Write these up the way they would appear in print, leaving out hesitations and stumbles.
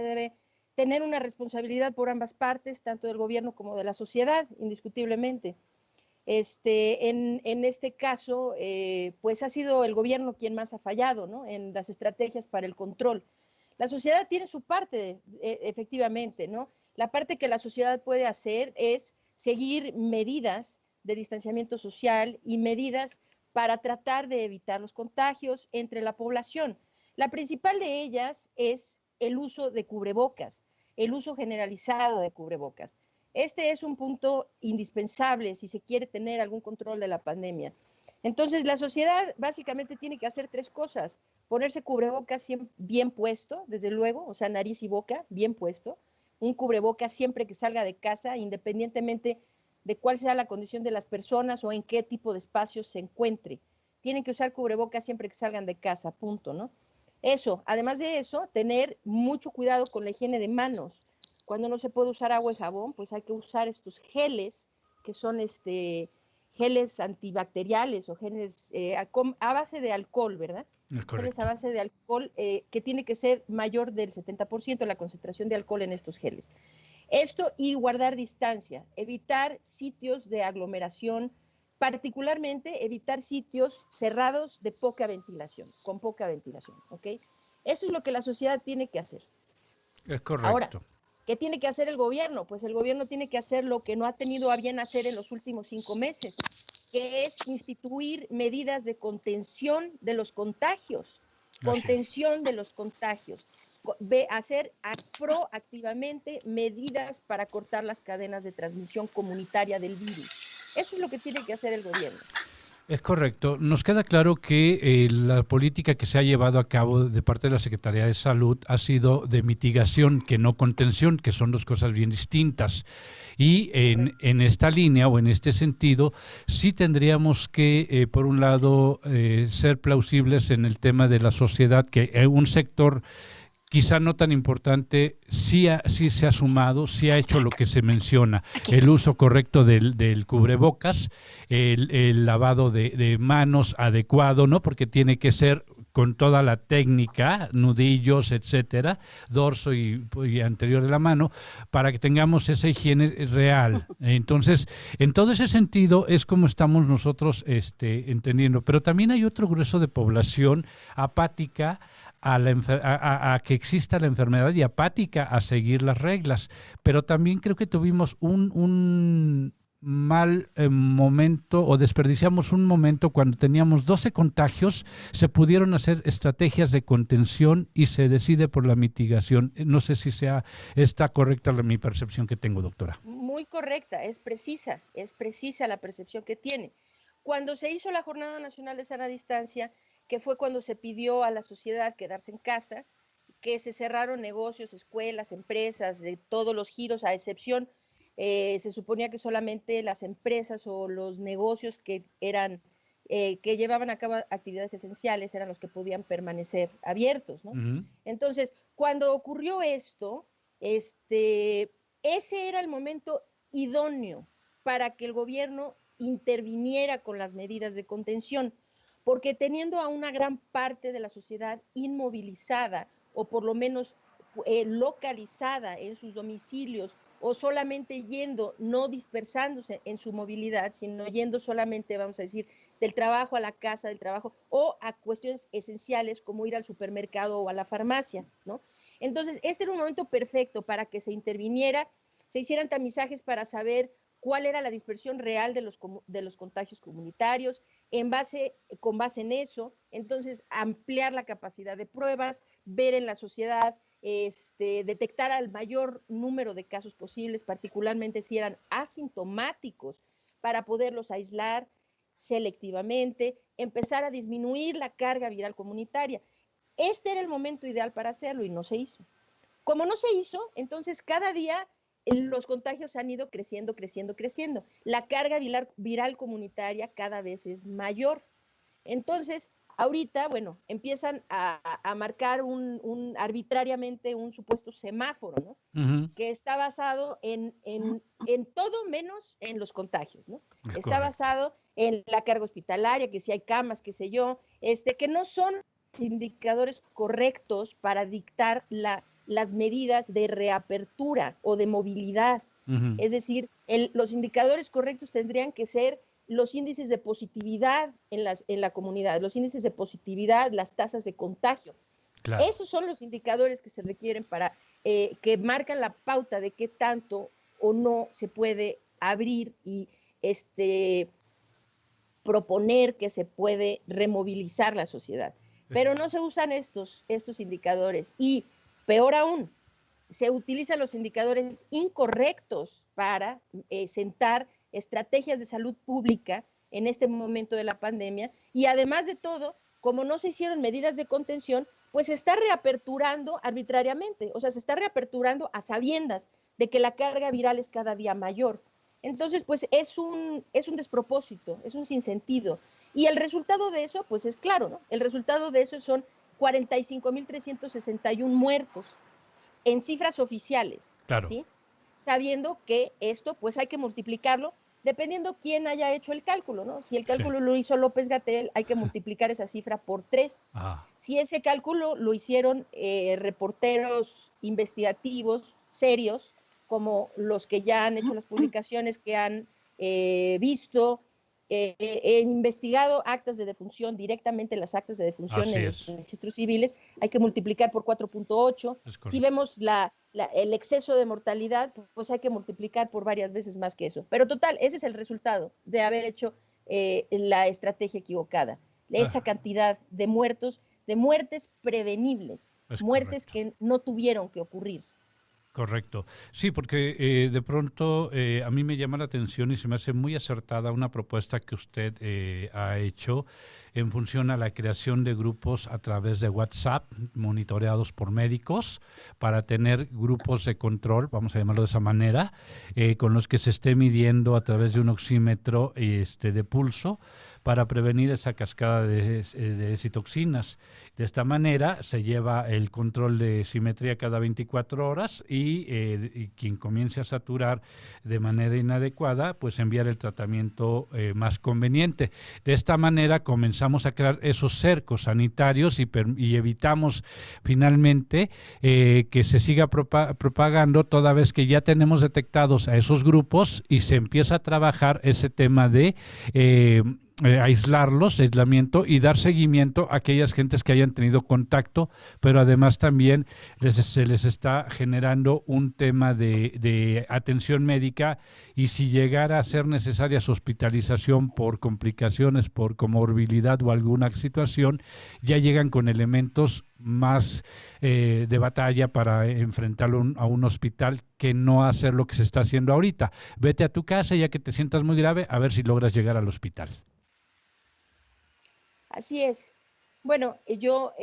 debe tener una responsabilidad por ambas partes, tanto del gobierno como de la sociedad, indiscutiblemente. En este caso, pues ha sido el gobierno quien más ha fallado, ¿no?, en las estrategias para el control. La sociedad tiene su parte, efectivamente, ¿no? La parte que la sociedad puede hacer es seguir medidas de distanciamiento social y medidas para tratar de evitar los contagios entre la población. La principal de ellas es el uso de cubrebocas, el uso generalizado de cubrebocas. Este es un punto indispensable si se quiere tener algún control de la pandemia. Entonces, la sociedad básicamente tiene que hacer tres cosas: ponerse cubrebocas bien puesto, desde luego, o sea, nariz y boca bien puesto, un cubrebocas siempre que salga de casa, independientemente de cuál sea la condición de las personas o en qué tipo de espacios se encuentre. Tienen que usar cubrebocas siempre que salgan de casa, punto, ¿no? Eso, además de eso, tener mucho cuidado con la higiene de manos. Cuando no se puede usar agua y jabón, pues hay que usar estos geles, que son geles antibacteriales o geles a base de alcohol, ¿verdad? Es Geles a correcto. base de alcohol, que tiene que ser mayor del 70% la concentración de alcohol en estos geles. Esto y guardar distancia, evitar sitios de aglomeración, particularmente evitar sitios cerrados de poca ventilación, con poca ventilación, ¿ok? Eso es lo que la sociedad tiene que hacer. Es Ahora, correcto. ¿qué tiene que hacer el gobierno? Pues el gobierno tiene que hacer lo que no ha tenido a bien hacer en los últimos 5 meses, que es instituir medidas de contención de los contagios, Así es. hacer proactivamente medidas para cortar las cadenas de transmisión comunitaria del virus. Eso es lo que tiene que hacer el gobierno. Es correcto. Nos queda claro que la política que se ha llevado a cabo de parte de la Secretaría de Salud ha sido de mitigación, que no contención, que son dos cosas bien distintas. Y en esta línea o en este sentido, sí tendríamos que, por un lado, ser plausibles en el tema de la sociedad, que un sector quizá no tan importante, sí se ha sumado, sí ha hecho lo que se menciona: el uso correcto del cubrebocas, el lavado de manos adecuado, ¿no? Porque tiene que ser con toda la técnica, nudillos, etcétera, dorso y anterior de la mano, para que tengamos esa higiene real. Entonces, en todo ese sentido es como estamos nosotros entendiendo. Pero también hay otro grueso de población apática a que exista la enfermedad y apática a seguir las reglas. Pero también creo que tuvimos un mal momento, o desperdiciamos un momento cuando teníamos 12 contagios. Se pudieron hacer estrategias de contención y se decide por la mitigación. No sé si está correcta mi percepción que tengo, doctora. Muy correcta, es precisa la percepción que tiene. Cuando se hizo la Jornada Nacional de Sana Distancia, que fue cuando se pidió a la sociedad quedarse en casa, que se cerraron negocios, escuelas, empresas, de todos los giros, a excepción, se suponía que solamente las empresas o los negocios que llevaban a cabo actividades esenciales eran los que podían permanecer abiertos, ¿no? Entonces, cuando ocurrió esto, ese era el momento idóneo para que el gobierno interviniera con las medidas de contención, porque teniendo a una gran parte de la sociedad inmovilizada o por lo menos localizada en sus domicilios, o solamente yendo, no dispersándose en su movilidad, sino yendo solamente, vamos a decir, del trabajo a la casa, del trabajo, o a cuestiones esenciales como ir al supermercado o a la farmacia, ¿no? Entonces, este era un momento perfecto para que se interviniera, se hicieran tamizajes para saber cuál era la dispersión real de los contagios comunitarios, con base en eso, entonces ampliar la capacidad de pruebas, ver en la sociedad, detectar al mayor número de casos posibles, particularmente si eran asintomáticos, para poderlos aislar selectivamente, empezar a disminuir la carga viral comunitaria. Este era el momento ideal para hacerlo y no se hizo. Como no se hizo, entonces cada día los contagios han ido creciendo, creciendo, creciendo. La carga viral comunitaria cada vez es mayor. Entonces, ahorita, bueno, empiezan a marcar arbitrariamente un supuesto semáforo, ¿no? Que está basado en todo menos en los contagios, ¿no? Es Está correcto. basado en la carga hospitalaria, que si hay camas, qué sé yo, que no son indicadores correctos para dictar las medidas de reapertura o de movilidad. Es decir, los indicadores correctos tendrían que ser los índices de positividad en la comunidad, los índices de positividad, las tasas de contagio. Claro. Esos son los indicadores que se requieren para que marcan la pauta de qué tanto o no se puede abrir y proponer que se puede removilizar la sociedad. Pero no se usan estos indicadores y, peor aún, se utilizan los indicadores incorrectos para sentar estrategias de salud pública en este momento de la pandemia, y además de todo, como no se hicieron medidas de contención, pues se está reaperturando arbitrariamente, o sea, se está reaperturando a sabiendas de que la carga viral es cada día mayor. Entonces, pues es un despropósito, es un sinsentido. Y el resultado de eso, pues es claro, ¿no? El resultado de eso son 45,361 muertos en cifras oficiales, claro. ¿Sí? Sabiendo que esto, pues hay que multiplicarlo dependiendo quién haya hecho el cálculo, ¿no? Si el cálculo lo hizo López-Gatell, hay que multiplicar esa cifra por 3. Si ese cálculo lo hicieron reporteros investigativos serios, como los que ya han hecho las publicaciones, que han visto, investigado actas de defunción, directamente las actas de defunción en los registros civiles, hay que multiplicar por 4.8. Si vemos el exceso de mortalidad, pues hay que multiplicar por varias veces más que eso. Pero total, ese es el resultado de haber hecho la estrategia equivocada. Esa cantidad de muertos, de muertes prevenibles, muertes que no tuvieron que ocurrir. Correcto. Sí, porque de pronto a mí me llama la atención y se me hace muy acertada una propuesta que usted ha hecho en función a la creación de grupos a través de WhatsApp, monitoreados por médicos, para tener grupos de control, vamos a llamarlo de esa manera, con los que se esté midiendo a través de un oxímetro de pulso, para prevenir esa cascada de citoxinas. De esta manera se lleva el control de simetría cada 24 horas y quien comience a saturar de manera inadecuada, pues enviar el tratamiento más conveniente. De esta manera comenzamos a crear esos cercos sanitarios y evitamos finalmente que se siga propagando, toda vez que ya tenemos detectados a esos grupos y se empieza a trabajar ese tema de aislamiento y dar seguimiento a aquellas gentes que hayan tenido contacto, pero además también se les está generando un tema de atención médica, y si llegara a ser necesaria su hospitalización por complicaciones, por comorbilidad o alguna situación, ya llegan con elementos más de batalla para enfrentarlo a un hospital, que no hacer lo que se está haciendo ahorita. Vete a tu casa, ya que te sientas muy grave, a ver si logras llegar al hospital. Así es. Bueno, yo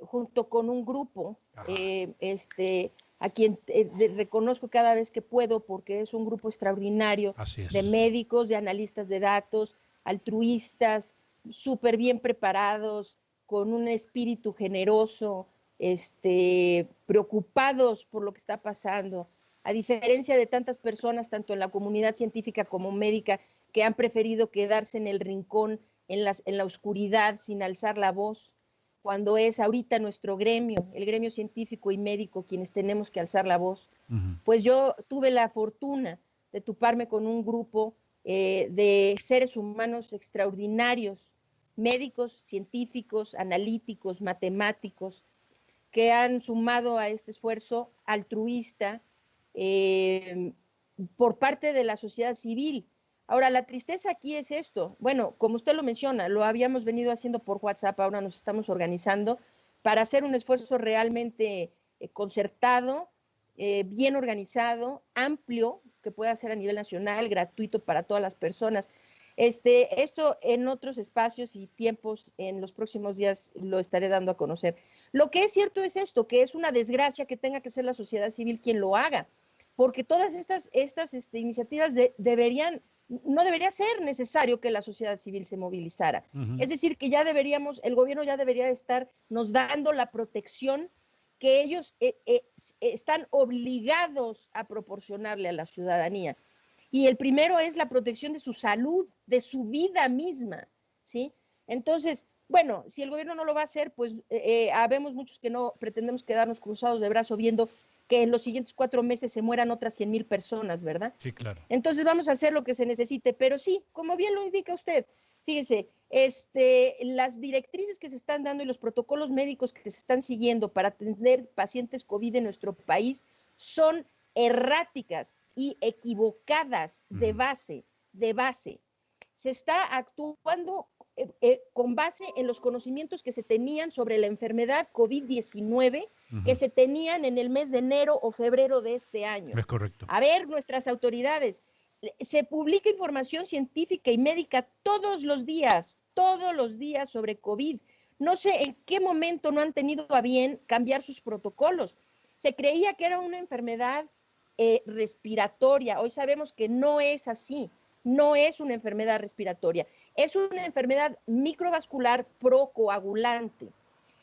junto con un grupo, a quien reconozco cada vez que puedo, porque es un grupo extraordinario de médicos, de analistas de datos, altruistas, súper bien preparados, con un espíritu generoso, preocupados por lo que está pasando, a diferencia de tantas personas, tanto en la comunidad científica como médica, que han preferido quedarse en el rincón, en la oscuridad, sin alzar la voz, cuando es ahorita nuestro gremio, el gremio científico y médico, quienes tenemos que alzar la voz. Pues yo tuve la fortuna de toparme con un grupo de seres humanos extraordinarios, médicos, científicos, analíticos, matemáticos, que han sumado a este esfuerzo altruista por parte de la sociedad civil. Ahora, la tristeza aquí es esto. Bueno, como usted lo menciona, lo habíamos venido haciendo por WhatsApp, ahora nos estamos organizando para hacer un esfuerzo realmente concertado, bien organizado, amplio, que pueda ser a nivel nacional, gratuito para todas las personas. Esto en otros espacios y tiempos, en los próximos días lo estaré dando a conocer. Lo que es cierto es esto, que es una desgracia que tenga que ser la sociedad civil quien lo haga, porque todas estas iniciativas no debería ser necesario que la sociedad civil se movilizara. Es decir, que ya el gobierno ya debería estar nos dando la protección que ellos están obligados a proporcionarle a la ciudadanía. Y el primero es la protección de su salud, de su vida misma, ¿sí? Entonces, Bueno, si el gobierno no lo va a hacer, pues habemos muchos que no pretendemos quedarnos cruzados de brazo viendo que en los siguientes 4 meses se mueran otras 100,000 personas, ¿verdad? Sí, claro. Entonces vamos a hacer lo que se necesite, pero sí, como bien lo indica usted, fíjese, las directrices que se están dando y los protocolos médicos que se están siguiendo para atender pacientes COVID en nuestro país son erráticas y equivocadas de base. Se está actuando con base en los conocimientos que se tenían sobre la enfermedad COVID-19 que se tenían en el mes de enero o febrero de este año. Es correcto. A ver, nuestras autoridades, se publica información científica y médica todos los días sobre COVID. No sé en qué momento no han tenido a bien cambiar sus protocolos. Se creía que era una enfermedad respiratoria. Hoy sabemos que no es así. No es una enfermedad respiratoria. Es una enfermedad microvascular procoagulante.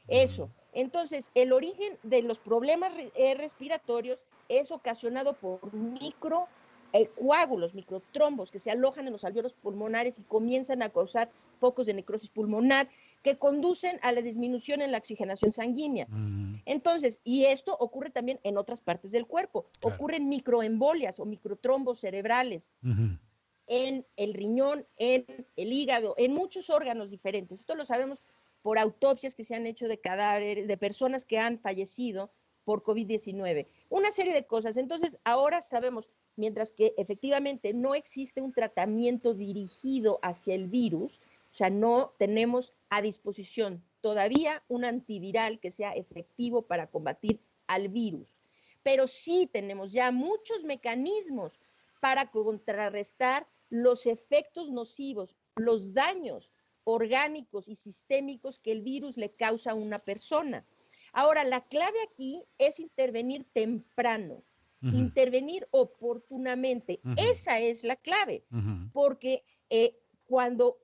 Eso. Entonces, el origen de los problemas respiratorios es ocasionado por microcoágulos, microtrombos que se alojan en los alveolos pulmonares y comienzan a causar focos de necrosis pulmonar que conducen a la disminución en la oxigenación sanguínea. Entonces, y esto ocurre también en otras partes del cuerpo. Claro. Ocurren microembolias o microtrombos cerebrales. En el riñón, en el hígado, en muchos órganos diferentes. Esto lo sabemos por autopsias que se han hecho de cadáveres, de personas que han fallecido por COVID-19. Una serie de cosas. Entonces, ahora sabemos, mientras que efectivamente no existe un tratamiento dirigido hacia el virus, o sea, no tenemos a disposición todavía un antiviral que sea efectivo para combatir al virus. Pero sí tenemos ya muchos mecanismos para contrarrestar los efectos nocivos, los daños orgánicos y sistémicos que el virus le causa a una persona. Ahora, la clave aquí es intervenir temprano, intervenir oportunamente. Esa es la clave, porque cuando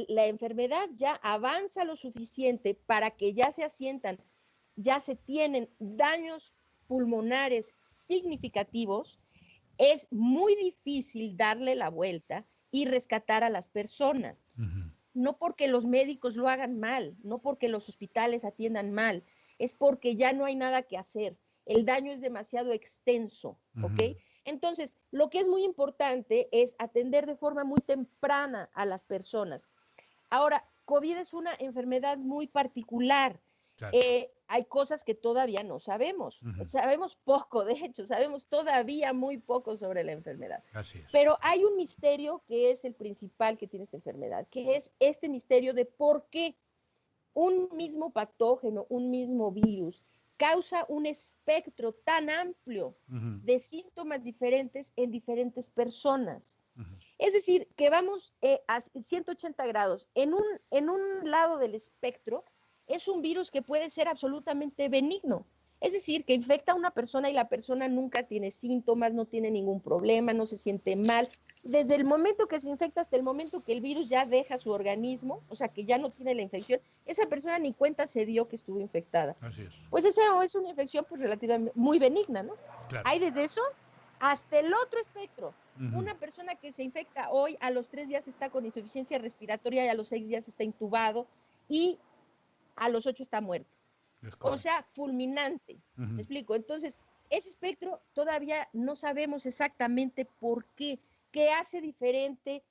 la enfermedad ya avanza lo suficiente para que ya se asientan, ya se tienen daños pulmonares significativos, es muy difícil darle la vuelta y rescatar a las personas. No porque los médicos lo hagan mal, no porque los hospitales atiendan mal, es porque ya no hay nada que hacer. El daño es demasiado extenso, ¿ok? Entonces, lo que es muy importante es atender de forma muy temprana a las personas. Ahora, COVID es una enfermedad muy particular. Claro. Hay cosas que todavía no sabemos. Sabemos poco, de hecho, sabemos todavía muy poco sobre la enfermedad. Así es. Pero hay un misterio que es el principal que tiene esta enfermedad, que es este misterio de por qué un mismo patógeno, un mismo virus, causa un espectro tan amplio de síntomas diferentes en diferentes personas. Es decir, que vamos a 180 grados. En un lado del espectro es un virus que puede ser absolutamente benigno. Es decir, que infecta a una persona y la persona nunca tiene síntomas, no tiene ningún problema, no se siente mal. Desde el momento que se infecta hasta el momento que el virus ya deja su organismo, o sea, que ya no tiene la infección, esa persona ni cuenta se dio que estuvo infectada. Así es. Pues esa es una infección pues relativamente muy benigna, ¿no? Claro. Hay desde eso hasta el otro espectro. Una persona que se infecta hoy, a los 3 días está con insuficiencia respiratoria y a los 6 días está intubado y a los 8 está muerto. O sea, fulminante. ¿Me explico? Entonces, ese espectro todavía no sabemos exactamente por qué. ¿Qué hace diferente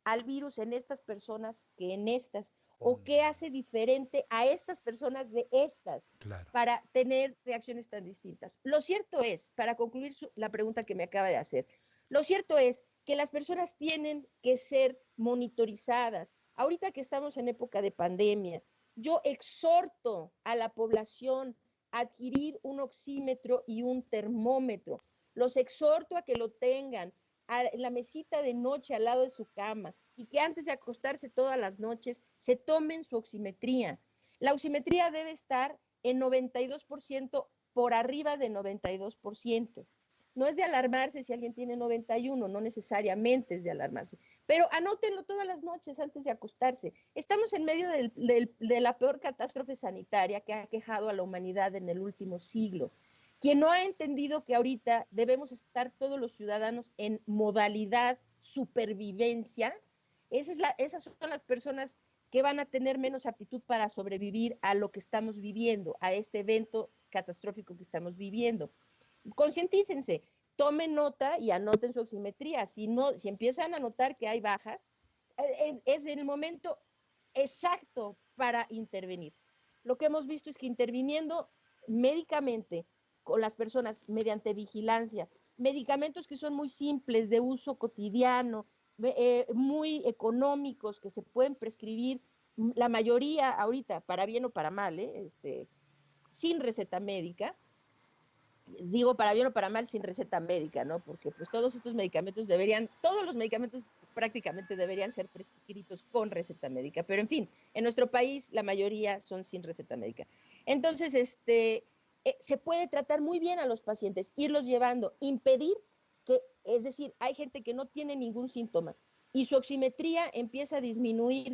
al virus en estas personas que en estas? ¿O qué hace diferente a estas personas de estas para tener reacciones tan distintas? Lo cierto es, para concluir la pregunta que me acaba de hacer, lo cierto es que las personas tienen que ser monitorizadas. Ahorita que estamos en época de pandemia, yo exhorto a la población a adquirir un oxímetro y un termómetro. Los exhorto a que lo tengan en la mesita de noche al lado de su cama y que antes de acostarse todas las noches se tomen su oximetría. La oximetría debe estar en 92%, por arriba de 92%. No es de alarmarse si alguien tiene 91, no necesariamente es de alarmarse, pero anótenlo todas las noches antes de acostarse. Estamos en medio de la peor catástrofe sanitaria que ha aquejado a la humanidad en el último siglo. Quien no ha entendido que ahorita debemos estar todos los ciudadanos en modalidad supervivencia, esas son las personas que van a tener menos aptitud para sobrevivir a lo que estamos viviendo, a este evento catastrófico que estamos viviendo. Concientícense, tomen nota y anoten su oximetría. Si empiezan a notar que hay bajas, es el momento exacto para intervenir. Lo que hemos visto es que interviniendo médicamente con las personas mediante vigilancia, medicamentos que son muy simples, de uso cotidiano, muy económicos, que se pueden prescribir, la mayoría ahorita, para bien o para mal, sin receta médica. Digo para bien o para mal sin receta médica, ¿no? Porque pues todos estos medicamentos todos los medicamentos prácticamente deberían ser prescritos con receta médica, pero en fin, en nuestro país la mayoría son sin receta médica. Entonces, se puede tratar muy bien a los pacientes, irlos llevando, impedir que, es decir, hay gente que no tiene ningún síntoma y su oximetría empieza a disminuir,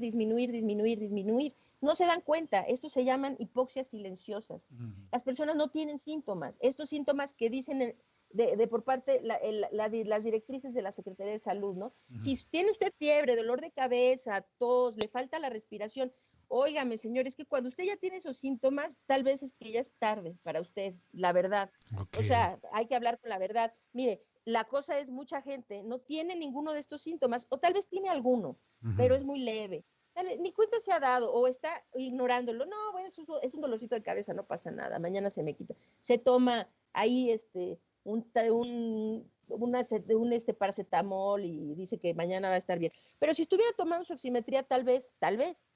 no se dan cuenta, estos se llaman hipoxias silenciosas. Las personas no tienen síntomas, estos síntomas que dicen por parte las directrices de la Secretaría de Salud, ¿no? Si tiene usted fiebre, dolor de cabeza, tos, le falta la respiración, óigame, señor, es que cuando usted ya tiene esos síntomas, tal vez es que ya es tarde para usted, la verdad. O sea, hay que hablar con la verdad. Mire, la cosa es, mucha gente no tiene ninguno de estos síntomas, o tal vez tiene alguno, pero es muy leve. Ni cuenta se ha dado o está ignorándolo. No, bueno, es un dolorcito de cabeza, no pasa nada, mañana se me quita. Se toma ahí un paracetamol y dice que mañana va a estar bien. Pero si estuviera tomando su oximetría, tal vez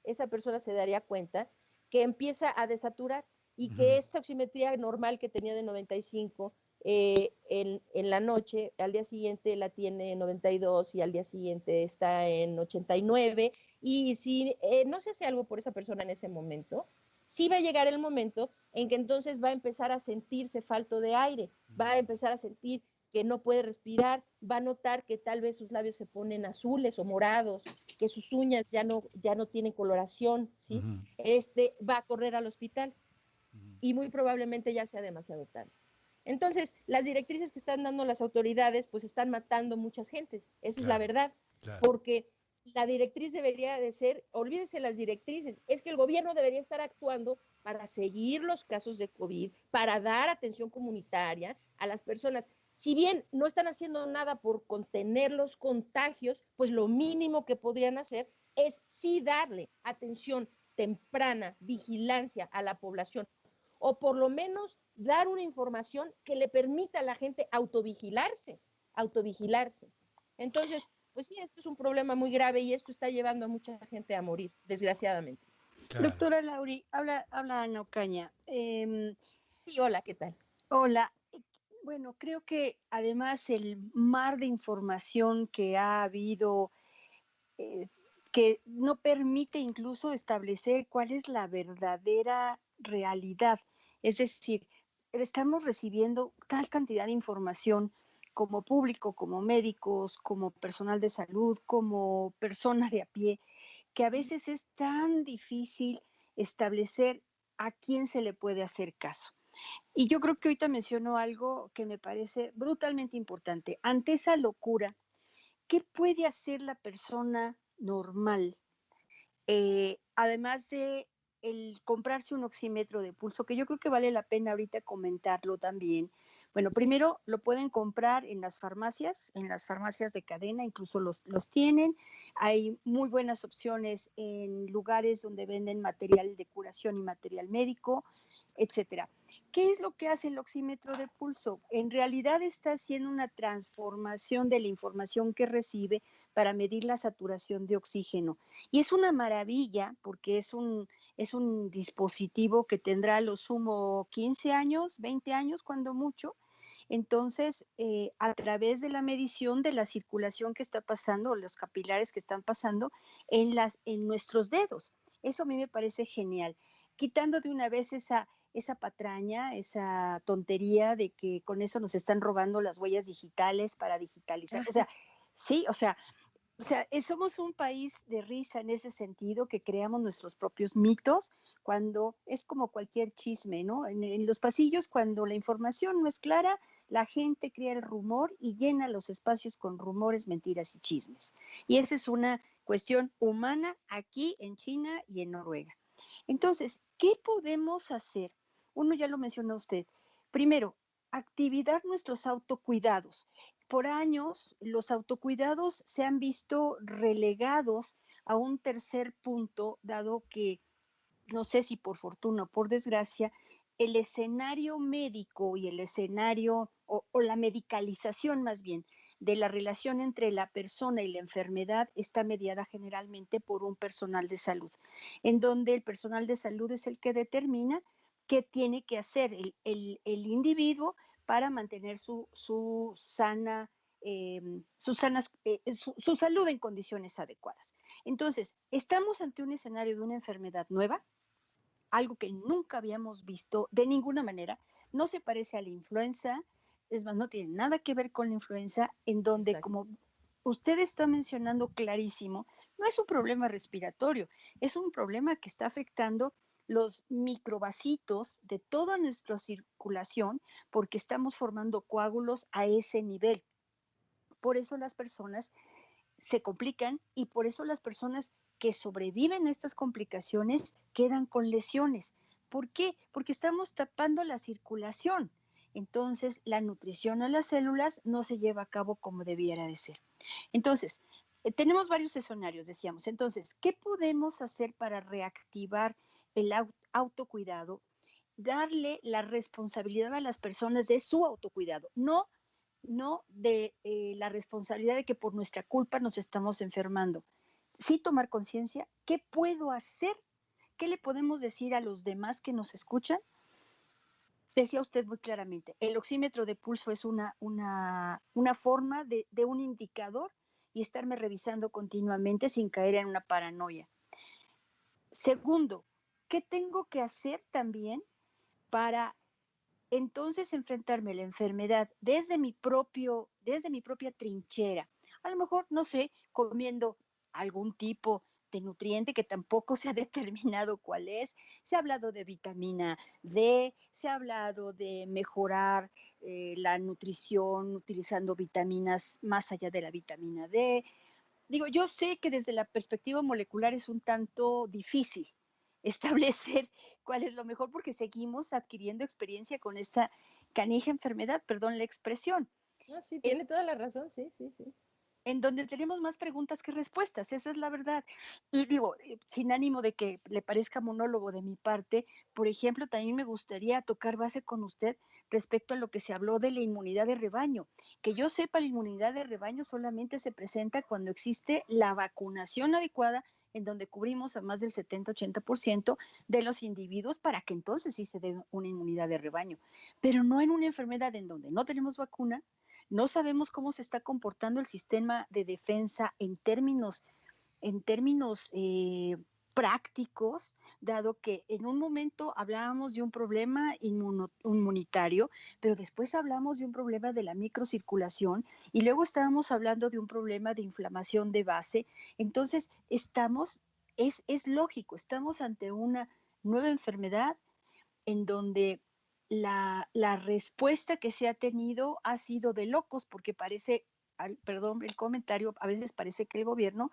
esa persona se daría cuenta que empieza a desaturar y que esa oximetría normal que tenía de 95 en la noche, al día siguiente la tiene 92 y al día siguiente está en 89, y si no se hace algo por esa persona en ese momento, sí va a llegar el momento en que entonces va a empezar a sentirse falto de aire, va a empezar a sentir que no puede respirar, va a notar que tal vez sus labios se ponen azules o morados, que sus uñas ya no tienen coloración, ¿sí? Va a correr al hospital y muy probablemente ya sea demasiado tarde. Entonces, las directrices que están dando las autoridades, pues están matando muchas gentes. Esa es la verdad. Porque la directriz debería de ser, olvídese las directrices, es que el gobierno debería estar actuando para seguir los casos de COVID, para dar atención comunitaria a las personas. Si bien no están haciendo nada por contener los contagios, pues lo mínimo que podrían hacer es sí darle atención temprana, vigilancia a la población, o por lo menos dar una información que le permita a la gente autovigilarse. Entonces, pues sí, esto es un problema muy grave y esto está llevando a mucha gente a morir, desgraciadamente. Doctora Lauri, habla Ana Ocaña. Sí, hola, ¿qué tal? Hola. Bueno, creo que además el mar de información que ha habido, que no permite incluso establecer cuál es la verdadera realidad. Es decir, estamos recibiendo tal cantidad de información como público, como médicos, como personal de salud, como persona de a pie, que a veces es tan difícil establecer a quién se le puede hacer caso. Y yo creo que ahorita menciono algo que me parece brutalmente importante. Ante esa locura, ¿qué puede hacer la persona normal? Además de el comprarse un oxímetro de pulso, que yo creo que vale la pena ahorita comentarlo también. Bueno, primero lo pueden comprar en las farmacias de cadena, incluso los tienen. Hay muy buenas opciones en lugares donde venden material de curación y material médico, etcétera. ¿Qué es lo que hace el oxímetro de pulso? En realidad está haciendo una transformación de la información que recibe para medir la saturación de oxígeno. Y es una maravilla porque es un dispositivo que tendrá a lo sumo 15 años, 20 años cuando mucho. Entonces, a través de la medición de la circulación que está pasando, los capilares que están pasando en nuestros dedos. Eso a mí me parece genial. Quitando de una vez esa patraña, esa tontería de que con eso nos están robando las huellas digitales para digitalizar. O sea, sí, somos un país de risa en ese sentido, que creamos nuestros propios mitos, cuando es como cualquier chisme, ¿no? En los pasillos, cuando la información no es clara, La gente crea el rumor y llena los espacios con rumores, mentiras y chismes. Y esa es una cuestión humana aquí en China y en Noruega. Entonces, ¿qué podemos hacer? Uno ya lo mencionó usted. Primero, activar nuestros autocuidados. Por años, los autocuidados se han visto relegados a un tercer punto, dado que, no sé si por fortuna o por desgracia, el escenario médico y el escenario, o la medicalización más bien, de la relación entre la persona y la enfermedad está mediada generalmente por un personal de salud, en donde el personal de salud es el que determina qué tiene que hacer el individuo para mantener su sana, su salud en condiciones adecuadas. Entonces, estamos ante un escenario de una enfermedad nueva, algo que nunca habíamos visto de ninguna manera, no se parece a la influenza, es más, no tiene nada que ver con la influenza, en donde, Exacto. como usted está mencionando clarísimo, no es un problema respiratorio, es un problema que está afectando los microvacitos de toda nuestra circulación porque estamos formando coágulos a ese nivel. Por eso las personas se complican y por eso las personas que sobreviven a estas complicaciones quedan con lesiones. ¿Por qué? Porque estamos tapando la circulación. Entonces, la nutrición a las células no se lleva a cabo como debiera de ser. Entonces, tenemos varios escenarios, decíamos. Entonces, ¿qué podemos hacer para reactivar el autocuidado? Darle la responsabilidad a las personas de su autocuidado, no de la responsabilidad de que por nuestra culpa nos estamos enfermando. Sí tomar conciencia, ¿qué puedo hacer? ¿Qué le podemos decir a los demás que nos escuchan? Decía usted muy claramente, el oxímetro de pulso es una forma de un indicador y estarme revisando continuamente sin caer en una paranoia. Segundo, ¿qué tengo que hacer también para entonces enfrentarme a la enfermedad desde mi propia trinchera? A lo mejor, no sé, comiendo algún tipo de nutriente que tampoco se ha determinado cuál es. Se ha hablado de vitamina D, se ha hablado de mejorar la nutrición utilizando vitaminas más allá de la vitamina D. Digo, yo sé que desde la perspectiva molecular es un tanto difícil establecer cuál es lo mejor porque seguimos adquiriendo experiencia con esta canija enfermedad, perdón la expresión, No, sí, en, tiene toda la razón, sí, sí, sí. en donde tenemos más preguntas que respuestas, esa es la verdad. Y digo, sin ánimo de que le parezca monólogo de mi parte, por ejemplo, también me gustaría tocar base con usted respecto a lo que se habló de la inmunidad de rebaño. Que yo sepa, la inmunidad de rebaño solamente se presenta cuando existe la vacunación adecuada, en donde cubrimos a más del 70-80% de los individuos para que entonces sí se dé una inmunidad de rebaño. Pero no en una enfermedad en donde no tenemos vacuna, no sabemos cómo se está comportando el sistema de defensa en términos prácticos, dado que en un momento hablábamos de un problema inmunitario, pero después hablamos de un problema de la microcirculación y luego estábamos hablando de un problema de inflamación de base. Entonces, es lógico, estamos ante una nueva enfermedad en donde la respuesta que se ha tenido ha sido de locos, porque parece, perdón el comentario, a veces parece que el gobierno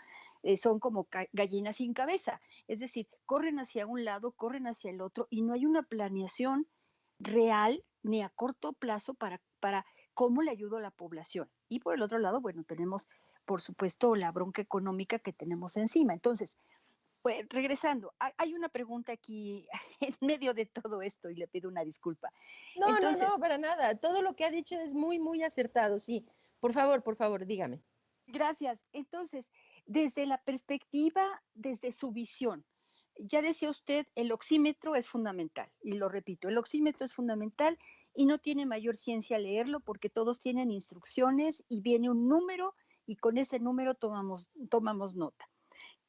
son como gallinas sin cabeza, es decir, corren hacia un lado, corren hacia el otro y no hay una planeación real ni a corto plazo para cómo le ayudo a la población. Y por el otro lado, bueno, tenemos, por supuesto, la bronca económica que tenemos encima. Entonces, pues, regresando, hay una pregunta aquí en medio de todo esto y le pido una disculpa. No, no, Entonces, no, para nada. Todo lo que ha dicho es muy, muy acertado, sí. Por favor, dígame. gracias. Entonces, desde la perspectiva, desde su visión, ya decía usted, el oxímetro es fundamental, y lo repito, el oxímetro es fundamental y no tiene mayor ciencia leerlo porque todos tienen instrucciones y viene un número y con ese número tomamos nota.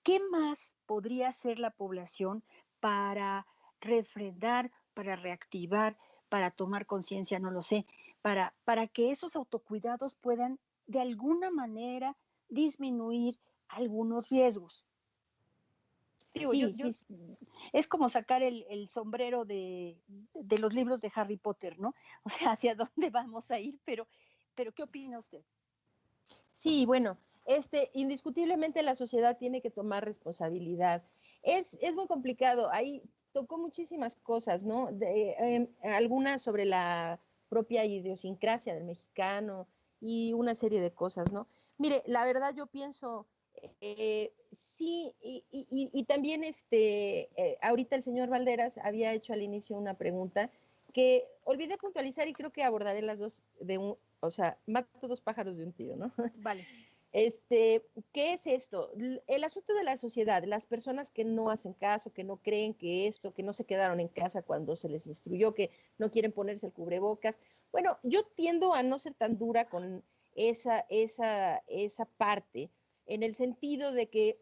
¿Qué más podría hacer la población para refrendar, para reactivar, para tomar conciencia, no lo sé, para que esos autocuidados puedan de alguna manera disminuir algunos riesgos? Digo, Sí, sí, sí. es como sacar el sombrero de los libros de Harry Potter, ¿no? O sea, hacia dónde vamos a ir, pero ¿qué opina usted? Sí, bueno, indiscutiblemente la sociedad tiene que tomar responsabilidad. Es muy complicado, ahí tocó muchísimas cosas, ¿no? Algunas sobre la propia idiosincrasia del mexicano y una serie de cosas, ¿no? Mire, la verdad yo pienso, sí, y también ahorita el señor Valderas había hecho al inicio una pregunta que olvidé puntualizar y creo que abordaré las dos o sea, mato dos pájaros de un tiro, ¿no? Vale. ¿Qué es esto? El asunto de la sociedad, las personas que no hacen caso, que no creen que esto, que no se quedaron en casa cuando se les instruyó, que no quieren ponerse el cubrebocas. Bueno, yo tiendo a no ser tan dura con esa parte, en el sentido de que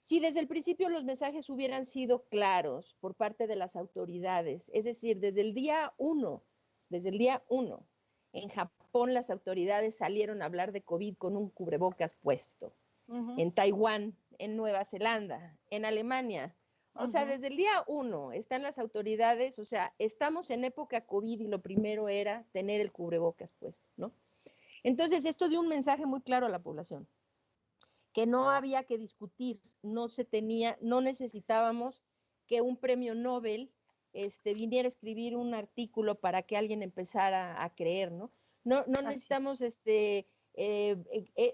si desde el principio los mensajes hubieran sido claros por parte de las autoridades, es decir, desde el día uno, en Japón las autoridades salieron a hablar de COVID con un cubrebocas puesto, en Taiwán, en Nueva Zelanda, en Alemania. O sea, desde el día uno están las autoridades, o sea, estamos en época COVID y lo primero era tener el cubrebocas puesto, ¿no? Entonces, esto dio un mensaje muy claro a la población que no había que discutir, no necesitábamos que un premio Nobel viniera a escribir un artículo para que alguien empezara a creer, ¿no? No necesitamos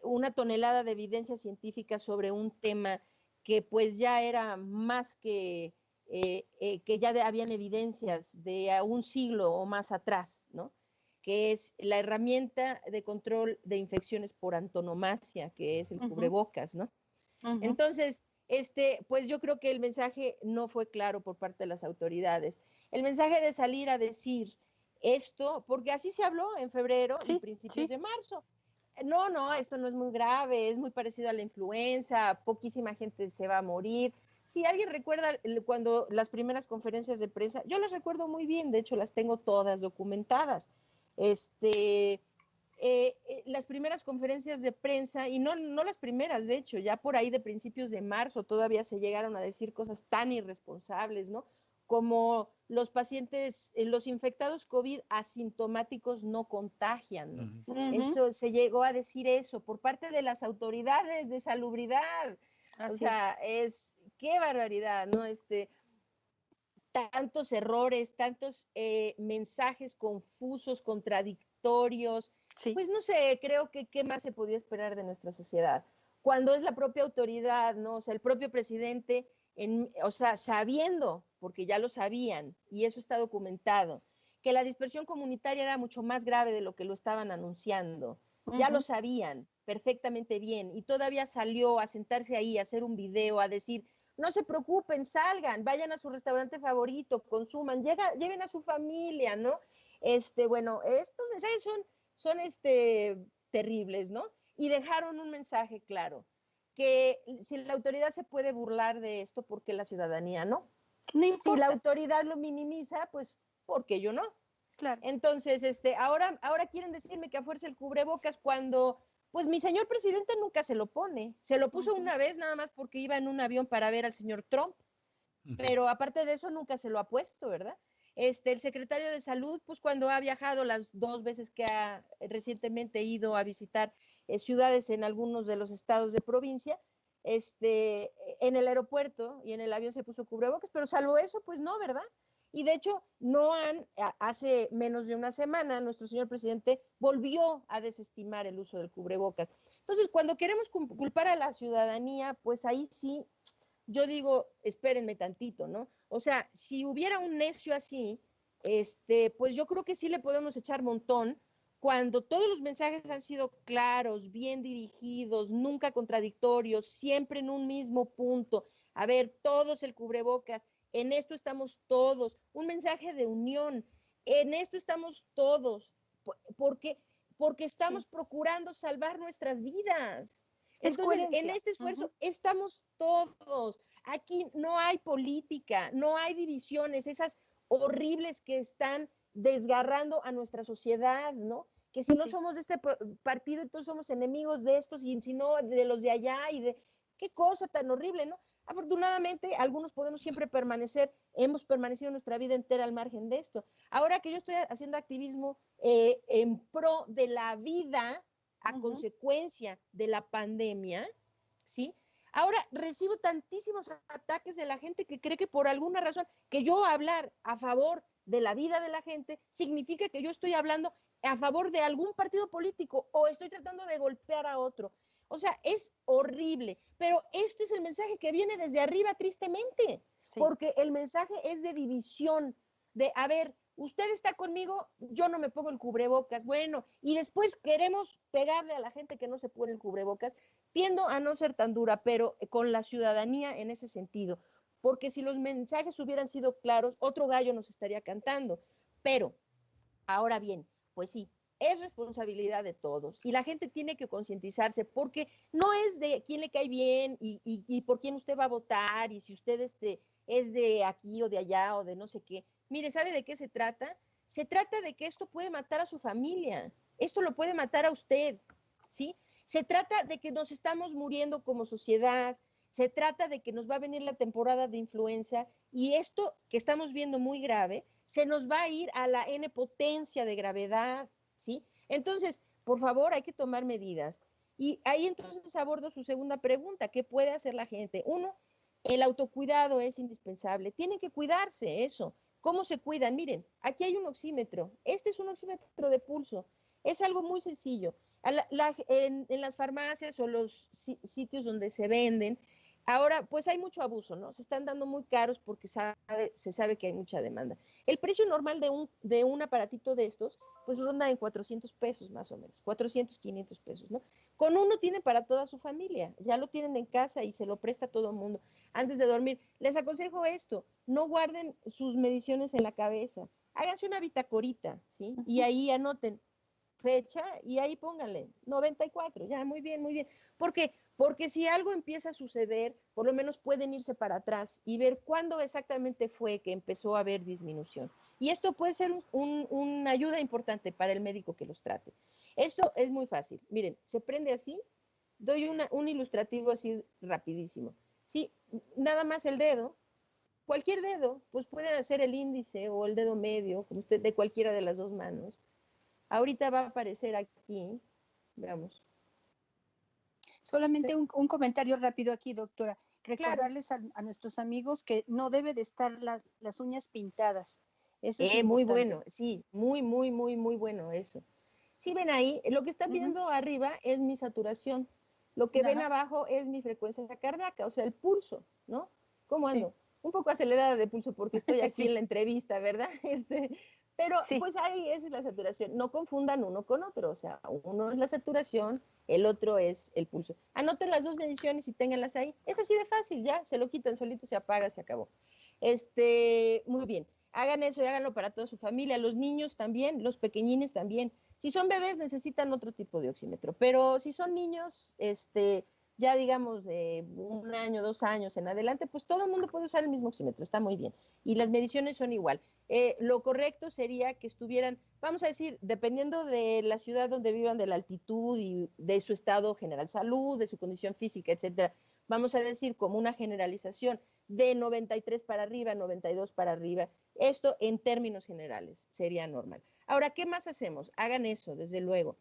una tonelada de evidencia científica sobre un tema que pues ya era más que ya habían evidencias de un siglo o más atrás, ¿no? Que es la herramienta de control de infecciones por antonomasia, que es el cubrebocas, ¿no? Entonces, pues yo creo que el mensaje no fue claro por parte de las autoridades. El mensaje de salir a decir esto, porque así se habló en febrero y principios de marzo. No, esto no es muy grave, es muy parecido a la influenza, poquísima gente se va a morir. Si alguien recuerda cuando las primeras conferencias de prensa, yo las recuerdo muy bien, de hecho las tengo todas documentadas. Las primeras conferencias de prensa, y no las primeras, de hecho, ya por ahí de principios de marzo todavía se llegaron a decir cosas tan irresponsables, ¿no? Como los pacientes, los infectados COVID asintomáticos no contagian, ¿no? Eso se llegó a decir eso por parte de las autoridades de salubridad. O sea, qué barbaridad, ¿no? Tantos errores, tantos mensajes confusos, contradictorios. Pues no sé, creo que qué más se podía esperar de nuestra sociedad. Cuando es la propia autoridad, ¿no? O sea, el propio presidente, o sea, sabiendo, porque ya lo sabían, y eso está documentado, que la dispersión comunitaria era mucho más grave de lo que lo estaban anunciando. Ya lo sabían perfectamente bien, y todavía salió a sentarse ahí, a hacer un video, a decir, no se preocupen, salgan, vayan a su restaurante favorito, consuman, lleven a su familia, ¿no? Bueno, estos mensajes son terribles, ¿no? Y dejaron un mensaje claro, que si la autoridad se puede burlar de esto, ¿por qué la ciudadanía no? No importa. Si la autoridad lo minimiza, pues, ¿por qué yo no? Claro. Entonces, ahora quieren decirme que a fuerza el cubrebocas cuando pues mi señor presidente nunca se lo pone. Se lo puso una vez nada más porque iba en un avión para ver al señor Trump, pero aparte de eso nunca se lo ha puesto, ¿verdad? El secretario de Salud, pues cuando ha viajado las 2 veces que ha recientemente ido a visitar ciudades en algunos de los estados de provincia, en el aeropuerto y en el avión se puso cubrebocas, pero salvo eso, pues no, ¿verdad? Y de hecho, hace menos de una semana, nuestro señor presidente volvió a desestimar el uso del cubrebocas. Entonces, cuando queremos culpar a la ciudadanía, pues ahí sí, yo digo, espérenme tantito, ¿no? O sea, si hubiera un necio así, pues yo creo que sí le podemos echar montón cuando todos los mensajes han sido claros, bien dirigidos, nunca contradictorios, siempre en un mismo punto. A ver, todos el cubrebocas, en esto estamos todos, un mensaje de unión, en esto estamos todos, porque estamos procurando salvar nuestras vidas. Entonces, en este esfuerzo estamos todos. Aquí no hay política, no hay divisiones, esas horribles que están desgarrando a nuestra sociedad, ¿no? Que si no somos de este partido, entonces somos enemigos de estos, y si no, de los de allá, y de qué cosa tan horrible, ¿no? Afortunadamente, algunos podemos siempre permanecer, hemos permanecido nuestra vida entera al margen de esto. Ahora que yo estoy haciendo activismo en pro de la vida a consecuencia de la pandemia, ¿sí? Ahora recibo tantísimos ataques de la gente que cree que por alguna razón que yo hablar a favor de la vida de la gente significa que yo estoy hablando a favor de algún partido político o estoy tratando de golpear a otro. O sea, es horrible, pero este es el mensaje que viene desde arriba tristemente, porque el mensaje es de división, de, a ver, usted está conmigo, yo no me pongo el cubrebocas, bueno, y después queremos pegarle a la gente que no se pone el cubrebocas. Tiendo a no ser tan dura, pero con la ciudadanía en ese sentido, porque si los mensajes hubieran sido claros, otro gallo nos estaría cantando. Pero, ahora bien, pues sí, es responsabilidad de todos y la gente tiene que concientizarse porque no es de quién le cae bien y por quién usted va a votar y si usted es de aquí o de allá o de no sé qué. Mire, ¿sabe de qué se trata? Se trata de que esto puede matar a su familia, esto lo puede matar a usted, ¿sí? Se trata de que nos estamos muriendo como sociedad, se trata de que nos va a venir la temporada de influenza y esto que estamos viendo muy grave, se nos va a ir a la N potencia de gravedad, ¿sí? Entonces, por favor, hay que tomar medidas. Y ahí entonces abordo su segunda pregunta, ¿qué puede hacer la gente? Uno, el autocuidado es indispensable, tienen que cuidarse eso. ¿Cómo se cuidan? Miren, aquí hay un oxímetro, este es un oxímetro de pulso, es algo muy sencillo. En las farmacias o los sitios donde se venden, ahora pues hay mucho abuso, ¿no? Se están dando muy caros porque se sabe que hay mucha demanda. El precio normal de un aparatito de estos, pues ronda en 400 pesos más o menos, 400, 500 pesos, ¿no? Con uno tienen para toda su familia, ya lo tienen en casa y se lo presta a todo el mundo. Antes de dormir, les aconsejo esto, no guarden sus mediciones en la cabeza, háganse una bitácorita, ¿sí? Y ahí anoten fecha y ahí pónganle 94, ya, muy bien, muy bien. ¿Por qué? Porque si algo empieza a suceder, por lo menos pueden irse para atrás y ver cuándo exactamente fue que empezó a haber disminución. Y esto puede ser una ayuda importante para el médico que los trate. Esto es muy fácil. Miren, se prende así, doy un ilustrativo así rapidísimo. Sí, nada más el dedo, cualquier dedo, pues pueden hacer el índice o el dedo medio, como usted, de cualquiera de las dos manos. Ahorita va a aparecer aquí, veamos. Solamente un comentario rápido aquí, doctora. Recordarles Claro. a nuestros amigos que no debe de estar las uñas pintadas. Eso es Muy importante. bueno, sí, muy, muy, muy, muy bueno eso. Sí, ven ahí, lo que están viendo arriba es mi saturación, lo que ven abajo es mi frecuencia cardíaca, o sea, el pulso, ¿no? ¿Cómo ando? Sí. Un poco acelerada de pulso porque estoy aquí sí. En la entrevista, ¿verdad? Pero sí. Pues ahí esa es la saturación. No confundan uno con otro, o sea, uno es la saturación, el otro es el pulso. Anoten las dos mediciones y ténganlas ahí. Es así de fácil, ya, se lo quitan solito, se apaga, se acabó. Muy bien. Hagan eso y háganlo para toda su familia, los niños también, los pequeñines también. Si son bebés necesitan otro tipo de oxímetro, pero si son niños, ya digamos de 1 año, 2 años en adelante, pues todo el mundo puede usar el mismo oxímetro, está muy bien. Y las mediciones son igual. Lo correcto sería que estuvieran, vamos a decir, dependiendo de la ciudad donde vivan, de la altitud y de su estado general, salud, de su condición física, etcétera, vamos a decir como una generalización de 93 para arriba, 92 para arriba. Esto en términos generales sería normal. Ahora, ¿qué más hacemos? Hagan eso, desde luego.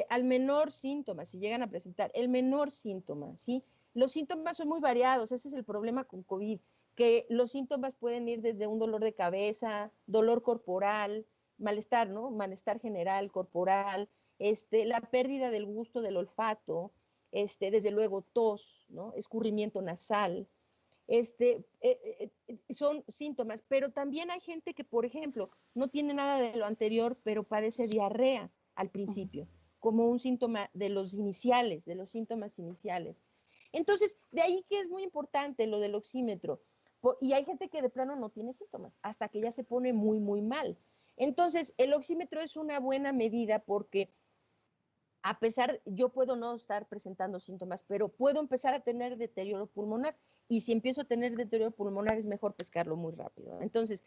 Al menor síntoma, si llegan a presentar el menor síntoma, ¿sí? Los síntomas son muy variados, ese es el problema con COVID, que los síntomas pueden ir desde un dolor de cabeza, dolor corporal, malestar, ¿no? Malestar general, corporal, la pérdida del gusto del olfato, desde luego tos, ¿no? Escurrimiento nasal, son síntomas, pero también hay gente que, por ejemplo, no tiene nada de lo anterior, pero padece diarrea al principio, como un síntoma de los iniciales, de los síntomas iniciales. Entonces, de ahí que es muy importante lo del oxímetro. Y hay gente que de plano no tiene síntomas, hasta que ya se pone muy, muy mal. Entonces, el oxímetro es una buena medida porque a pesar, yo puedo no estar presentando síntomas, pero puedo empezar a tener deterioro pulmonar. Y si empiezo a tener deterioro pulmonar, es mejor pescarlo muy rápido. Entonces,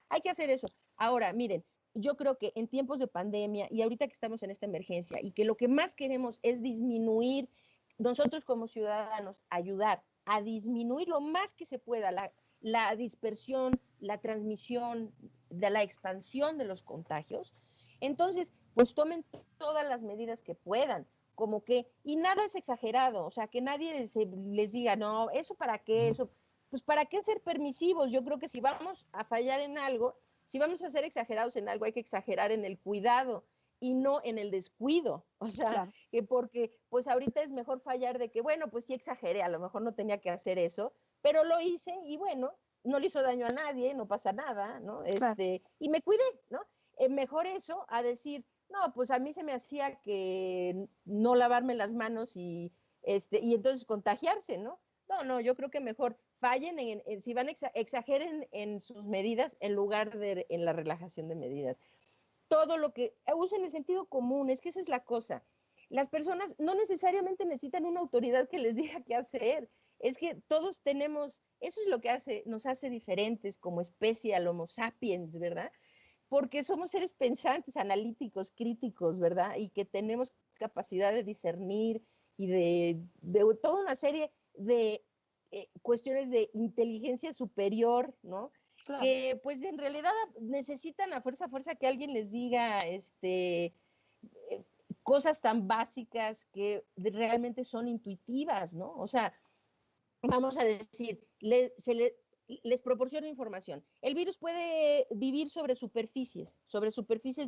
hay que hacer eso. Ahora, miren, yo creo que en tiempos de pandemia y ahorita que estamos en esta emergencia y que lo que más queremos es disminuir, nosotros como ciudadanos, ayudar a disminuir lo más que se pueda la dispersión, la transmisión, de la expansión de los contagios, entonces, pues tomen todas las medidas que puedan, como que, y nada es exagerado, o sea, que nadie les diga, no, ¿eso para qué? Eso, pues ¿para qué ser permisivos? Yo creo que si vamos a fallar en algo, si vamos a ser exagerados en algo, hay que exagerar en el cuidado y no en el descuido. O sea, Claro. que porque pues ahorita es mejor fallar de que, bueno, pues sí exageré, a lo mejor no tenía que hacer eso, pero lo hice y bueno, no le hizo daño a nadie, no pasa nada, ¿no? Claro. Y me cuidé, ¿no? Mejor eso a decir, no, pues a mí se me hacía que no lavarme las manos y entonces contagiarse, ¿no? No, yo creo que mejor fallen si van exageren en sus medidas en lugar de en la relajación de medidas. Todo lo que usen el sentido común, es que esa es la cosa. Las personas no necesariamente necesitan una autoridad que les diga qué hacer. Es que todos tenemos, eso es lo que nos hace diferentes como especie al Homo sapiens, ¿verdad? Porque somos seres pensantes, analíticos, críticos, ¿verdad? Y que tenemos capacidad de discernir y de toda una serie de cuestiones de inteligencia superior, ¿no? Claro. Que pues en realidad necesitan a fuerza que alguien les diga cosas tan básicas que realmente son intuitivas, ¿no? O sea, vamos a decir, les proporciona información. El virus puede vivir sobre superficies,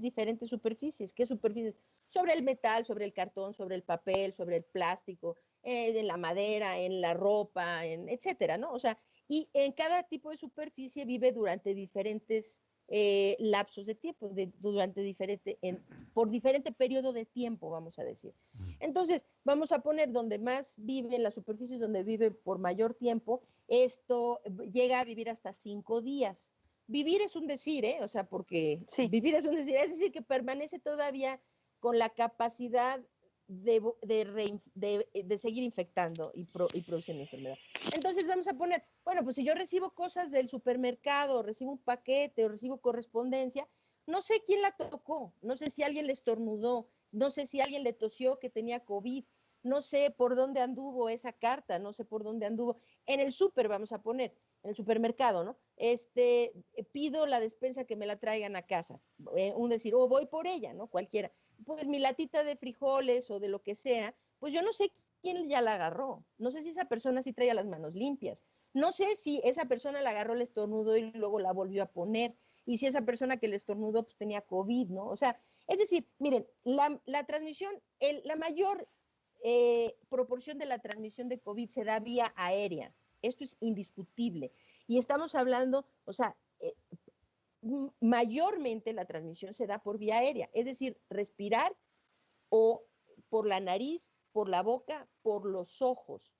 diferentes superficies. ¿Qué superficies? Sobre el metal, sobre el cartón, sobre el papel, sobre el plástico, en la madera, en la ropa, etcétera, ¿no? O sea, y en cada tipo de superficie vive durante diferentes lapsos de tiempo, por diferente periodo de tiempo, vamos a decir. Entonces, vamos a poner donde más vive, en las superficies donde vive por mayor tiempo, esto llega a vivir hasta 5 días. Vivir es un decir, ¿eh? O sea, porque sí. Vivir es un decir, es decir, que permanece todavía con la capacidad de seguir infectando y produciendo enfermedad. Entonces vamos a poner, bueno, pues si yo recibo cosas del supermercado, recibo un paquete o recibo correspondencia, no sé quién la tocó, no sé si alguien le estornudó, no sé si alguien le tosió que tenía COVID, no sé por dónde anduvo esa carta, no sé por dónde anduvo. En el súper, vamos a poner, en el supermercado, ¿no? Pido la despensa que me la traigan a casa, un decir, o voy por ella, ¿no? Cualquiera. Pues mi latita de frijoles o de lo que sea, pues yo no sé quién ya la agarró, no sé si esa persona sí traía las manos limpias, no sé si esa persona la agarró, le estornudó y luego la volvió a poner, y si esa persona que le estornudó pues tenía COVID, ¿no? O sea, es decir, miren, la transmisión, la mayor proporción de la transmisión de COVID se da vía aérea. Esto es indiscutible. Y estamos hablando, o sea, mayormente la transmisión se da por vía aérea, es decir, respirar o por la nariz, por la boca, por los ojos.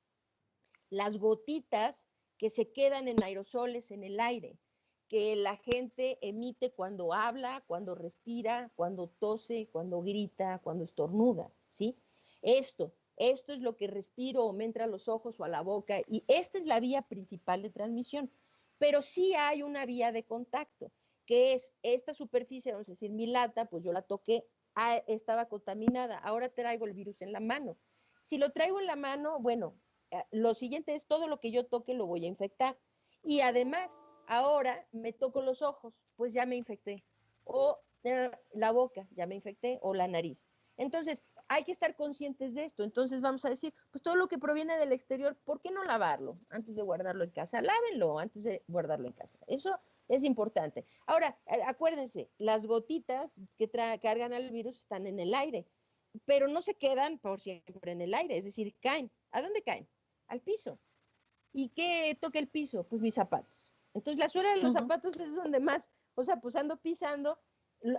Las gotitas que se quedan en aerosoles en el aire, que la gente emite cuando habla, cuando respira, cuando tose, cuando grita, cuando estornuda, ¿sí? Esto es lo que respiro o me entra a los ojos o a la boca y esta es la vía principal de transmisión. Pero sí hay una vía de contacto, que es esta superficie, vamos a decir, mi lata, pues yo la toqué, estaba contaminada, ahora traigo el virus en la mano. Si lo traigo en la mano, bueno, lo siguiente es todo lo que yo toque lo voy a infectar. Y además, ahora me toco los ojos, pues ya me infecté. O la boca, ya me infecté, o la nariz. Entonces, hay que estar conscientes de esto. Entonces, vamos a decir, pues todo lo que proviene del exterior, ¿por qué no lavarlo antes de guardarlo en casa? Lávenlo antes de guardarlo en casa. Eso es importante. Ahora, acuérdense, las gotitas que cargan al virus están en el aire, pero no se quedan por siempre en el aire, es decir, caen. ¿A dónde caen? Al piso. ¿Y qué toca el piso? Pues mis zapatos. Entonces la suela de los zapatos es donde más, o sea, pues ando pisando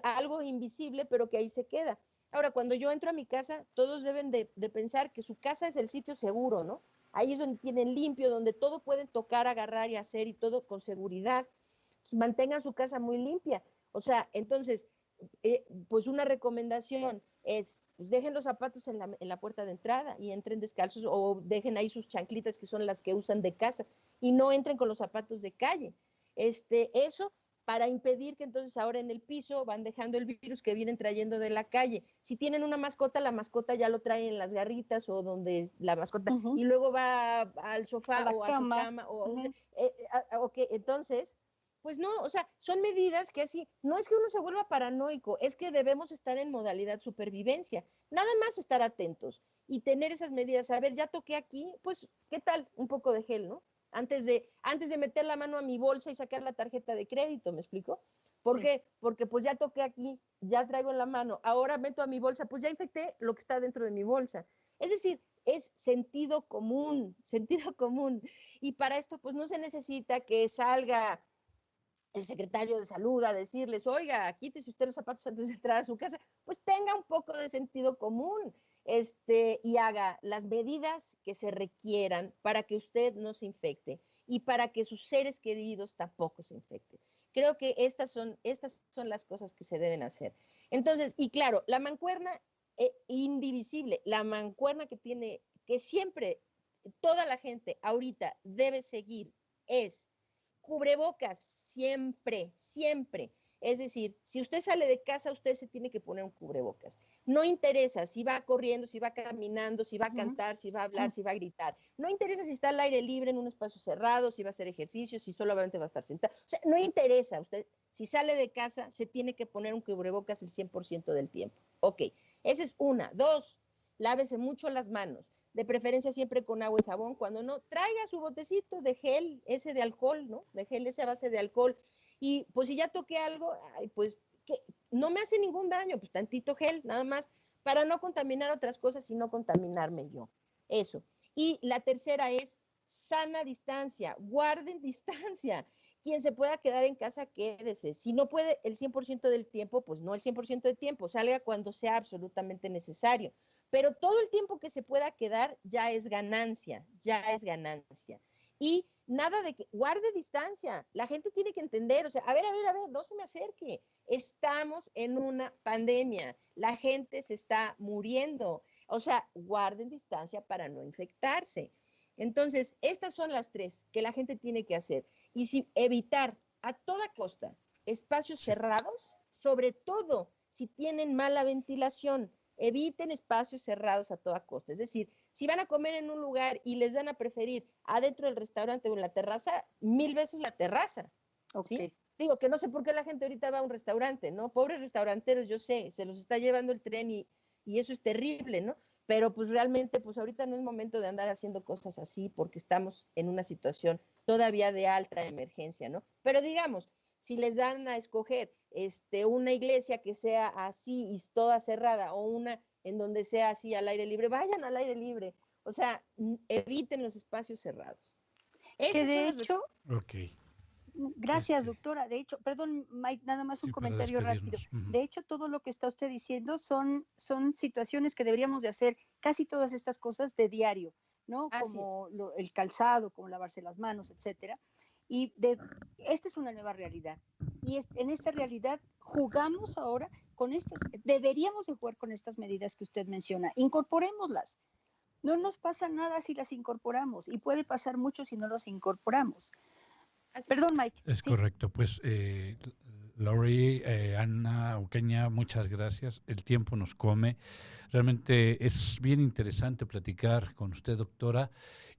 algo invisible, pero que ahí se queda. Ahora, cuando yo entro a mi casa, todos deben de pensar que su casa es el sitio seguro, ¿no? Ahí es donde tienen limpio, donde todo pueden tocar, agarrar y hacer y todo con seguridad. Pues mantengan su casa muy limpia. O sea, entonces, pues una recomendación es, pues dejen los zapatos en la puerta de entrada y entren descalzos o dejen ahí sus chanclitas que son las que usan de casa y no entren con los zapatos de calle. Eso para impedir que entonces ahora en el piso van dejando el virus que vienen trayendo de la calle. Si tienen una mascota, la mascota ya lo trae en las garritas o donde la mascota, y luego va al sofá a o a su cama, entonces, pues no, o sea, son medidas que así, no es que uno se vuelva paranoico, es que debemos estar en modalidad supervivencia, nada más estar atentos y tener esas medidas. A ver, ya toqué aquí, pues, ¿qué tal? Un poco de gel, ¿no? Antes de meter la mano a mi bolsa y sacar la tarjeta de crédito, ¿me explico? ¿Por qué? Porque pues ya toqué aquí, ya traigo en la mano, ahora meto a mi bolsa, pues ya infecté lo que está dentro de mi bolsa. Es decir, es sentido común, sentido común. Y para esto pues no se necesita que salga el secretario de salud a decirles, oiga, quítese usted los zapatos antes de entrar a su casa, pues tenga un poco de sentido común, y haga las medidas que se requieran para que usted no se infecte y para que sus seres queridos tampoco se infecten. Creo que estas son las cosas que se deben hacer. Entonces, y claro, la mancuerna indivisible, la mancuerna que siempre toda la gente ahorita debe seguir es cubrebocas, siempre, siempre. Es decir, si usted sale de casa, usted se tiene que poner un cubrebocas. No interesa si va corriendo, si va caminando, si va a cantar, si va a hablar, si va a gritar. No interesa si está al aire libre en un espacio cerrado, si va a hacer ejercicio, si solamente va a estar sentado. O sea, no interesa. Usted, si sale de casa, se tiene que poner un cubrebocas el 100% del tiempo. Ok, esa es una. Dos, lávese mucho las manos, de preferencia siempre con agua y jabón. Cuando no, traiga su botecito de gel, ese de alcohol, ¿no? De gel ese a base de alcohol. Y pues si ya toqué algo, pues que no me hace ningún daño, pues tantito gel, nada más, para no contaminar otras cosas y no contaminarme yo. Eso. Y la tercera es sana distancia, guarden distancia. Quien se pueda quedar en casa, quédese. Si no puede el 100% del tiempo, pues no el 100% del tiempo, salga cuando sea absolutamente necesario. Pero todo el tiempo que se pueda quedar ya es ganancia, ya es ganancia. Y nada de que guarde distancia. La gente tiene que entender, o sea, a ver, no se me acerque. Estamos en una pandemia, la gente se está muriendo. O sea, guarden distancia para no infectarse. Entonces, estas son las tres que la gente tiene que hacer. Y si evitar a toda costa espacios cerrados, sobre todo si tienen mala ventilación, eviten espacios cerrados a toda costa. Es decir, si van a comer en un lugar y les dan a preferir adentro del restaurante o en la terraza, 1000 veces la terraza. ¿Sí? Digo que no sé por qué la gente ahorita va a un restaurante, ¿no? Pobres restauranteros, yo sé, se los está llevando el tren y eso es terrible, ¿no? Pero pues realmente, pues ahorita no es momento de andar haciendo cosas así porque estamos en una situación todavía de alta emergencia, ¿no? Pero digamos, si les dan a escoger una iglesia que sea así y toda cerrada o una en donde sea así al aire libre, vayan al aire libre. O sea, eviten los espacios cerrados. Que de hecho, okay. Gracias, doctora. De hecho, perdón, Mike, nada más un comentario rápido. De hecho, todo lo que está usted diciendo son situaciones que deberíamos de hacer, casi todas estas cosas de diario, ¿no? Como el calzado, como lavarse las manos, etcétera. Y esta es una nueva realidad. Y en esta realidad jugamos ahora con deberíamos de jugar con estas medidas que usted menciona. Incorporémoslas. No nos pasa nada si las incorporamos y puede pasar mucho si no las incorporamos. Perdón, Mike. Es correcto. Pues, Lori, Ana, Oqueña, muchas gracias. El tiempo nos come. Realmente es bien interesante platicar con usted, doctora,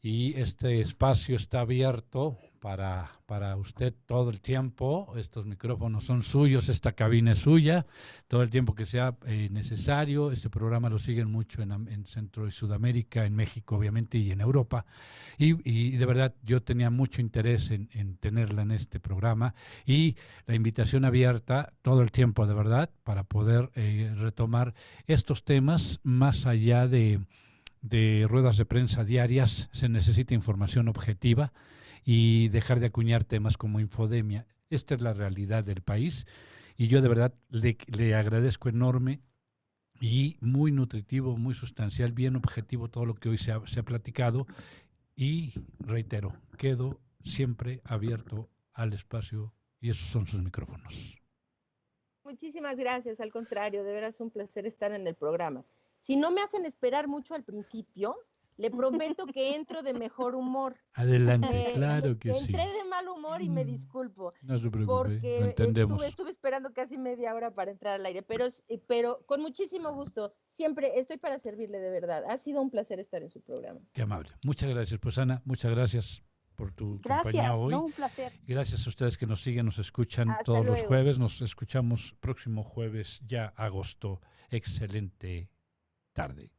y este espacio está abierto para usted todo el tiempo. Estos micrófonos son suyos, esta cabina es suya, todo el tiempo que sea necesario. Este programa lo siguen mucho en Centro y Sudamérica, en México obviamente y en Europa. Y de verdad yo tenía mucho interés en tenerla en este programa y la invitación abierta todo el tiempo, de verdad, para poder retomar estos temas más allá de ruedas de prensa diarias. Se necesita información objetiva y dejar de acuñar temas como infodemia. Esta es la realidad del país y yo de verdad le agradezco enorme y muy nutritivo, muy sustancial, bien objetivo todo lo que hoy se ha platicado y reitero, quedo siempre abierto al espacio y esos son sus micrófonos. Muchísimas gracias, al contrario, de veras un placer estar en el programa. Si no me hacen esperar mucho al principio, Le prometo que entro de mejor humor. Adelante, claro que sí. Entré de mal humor y me disculpo. No se preocupe, lo Porque entendemos. estuve esperando casi media hora para entrar al aire, pero con muchísimo gusto. Siempre estoy para servirle, de verdad. Ha sido un placer estar en su programa. Qué amable. Muchas gracias, pues Ana, muchas gracias por tu compañía hoy. No, un placer. Gracias a ustedes que nos siguen, nos escuchan Hasta todos los luego. jueves. Nos escuchamos próximo jueves, ya agosto. Excelente tarde.